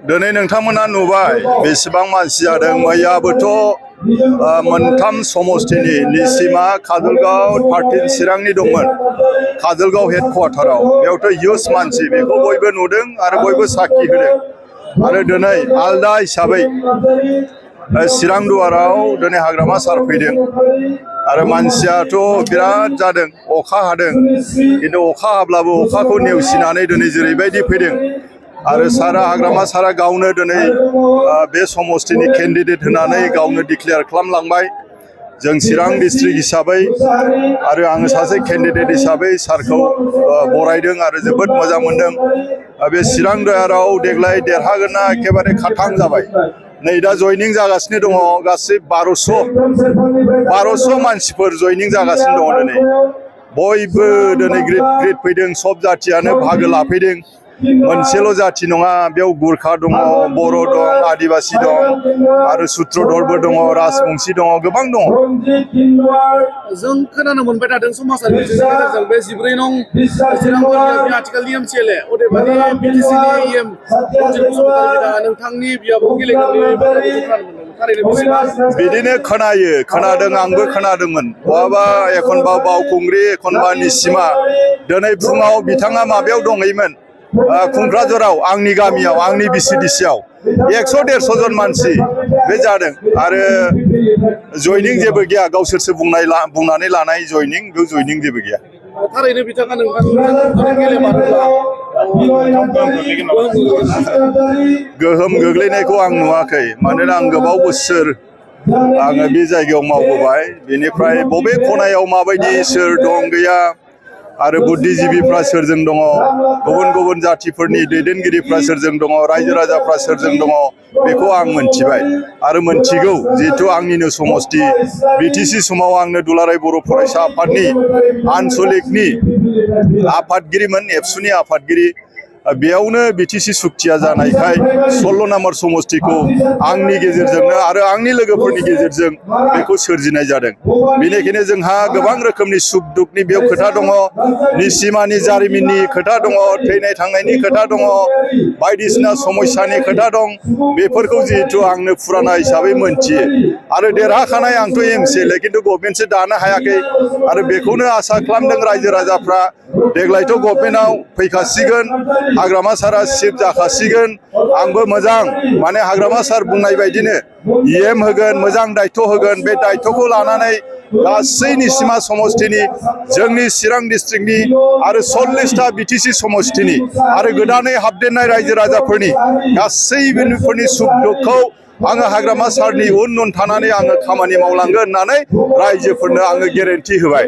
दिनै नोंथांमोना नुबाय बेसेबां मानसि जादों। मैयाबोथ' मोनथाम समष्टिनि निसिमा काजलगाव 13 चिरांनि दंमोन काजलगाव हेडक्वार्टाराव बेयावथ' हिउज मानसि बेखौ बयबो नुदों आरो बयबो साखि होदों। आरो दिनै आलदा हिसाबै चिरां दुवाराव दिनै हाग्रामा सार फैदों आरो मानसियाथ' बिराद जादों। अखा हादों खिन्थु अखा हाब्लाबो अखाखौ नेवसिनानै दिनै जेरैबायदि फैदों आरो सारा हाग्रामा सारा गावनो दिनै बे समष्टिनि केन्डिडेट होनानै गावनो डिक्लेयार खालामलांबाय। जों चिरां डिस्ट्रिक्ट हिसाबै आरो आङो सासे केन्डिडेट हिसाबै सारखौ बरायदों आरो जोबोद मोजां मोनदों। बे चिरां दुवाराव देग्लाय देरहागोनना एखेबारे खाथां जाबाय। नै दा जयनिं जागासिनो दङ गासै 1200 मानसिफोर जयनिं जागासिनो दङ। दिनै बयबो दिनै ग्रिद फैदों। सब जाथियानो बाहागो लाफैदों। मोनसेल' जाथि नङा, बेयाव गुरखा दङ, बर' दं, आदिबासि दं आरो सुत्रधरबो दङ, राजबंसि दङ, गोबां दङ। जों खोनानो मोनबाय थादों समाजारि बिजोंनि गेजेरजों बे 14 नं चिरां आथिखालनि एमसिएलए अदेबानि बिटिसिनि एम रनजित बसुमतारी बिथाङा नोंथांनि बियाबाव गेलेगोननि बाथ्राखौ जों खोनानो मोनदों। थारैनो बेसेबां? बिदिनो खोनादों, आंबो खोनादोंमोन। बहाबा एखनबा बावखुंग्रि एखनबा निसिमा। दिनै फुङाव बिथाङा माबायाव दंहैयोमोन क'क्राझाराव, आंनि गामियाव, आंनि बिसिडिसिआव 100-150 जन मानसि बे जादों आरो जयनिं जेबो गैया। गावसोरसो बुंनानै लानाय जयनिं, बेयाव जयनिं जेबो गैया। थारैनो बिथाङा नोंथांजों गेलेमारोब्ला गोहोम गोग्लैनायखौ आं नुवाखै। मानोना आं गोबाव बोसोर आङो बे जायगायाव मावबोबाय। बेनिफ्राय बबे खनायाव माबायदि सोर दं गैया आरो बुद्धिजिबिफ्रा सोरजों दङ, गुबुन गुबुन जाथिफोरनि दैदेनगिरिफ्रा सोरजों दङ, रायजो राजाफ्रा सोरजों दङ, बेखौ आं मोनथिबाय आरो मोनथिगौ। जिहेथु आंनिनो समष्टि बिटिसि समाव आंनो दुलाराय बर' फरायसा आफादनि आनसलिकनि आफादगिरिमोन, एबसुनि आफादगिरि। बेयावनो बिटिसि सुक्तिया जानायखाय 16 नम्बर समष्टिखौ आंनि गेजेरजोंनो आरो आंनि लोगोफोरनि गेजेरजों बेखौ सोरजिनाय जादों। बेनिखायनो जोंहा गोबां रोखोमनि सुख दुखनि बेयाव खोथा दङ, निसिमानि जारिमिननि खोथा दङ, थैनाय थांनायनि खोथा दङ, बायदिसिना समस्यानि खोथा दं। बेफोरखौ जिहेथु आंनो फुराना हिसाबै मोनथियो आरो देरहाखानाय आंथ' एमसिएलए खिन्थु गभर्नमेन्टसो दानो हायाखै आरो बेखौनो आसा खालामदों रायजो राजाफ्रा। देग्लायथ' गभर्नमेन्टआव फैखासिगोन, हाग्रामा सारा चिफ जाखासिगोन। आंबो मोजां माने हाग्रामा सार बुंनाय बायदिनो EM होगोन, मोजां दायथ' होगोन। बे दायथ'खौ लानानै गासै निसिमा समष्टिनि, जोंनि चिरां डिस्ट्रिक्टनि आरो 40टा बिटिसि समष्टिनि आरो गोदानै हाबदेरनाय रायजो राजाफोरनि गासैबोफोरनि सुख दुखखौ आङो हाग्रामा सारनि उन थानानै आङो खामानि मावलांगोन होननानै रायजोफोरनो आङो गेरेन्टि होबाय।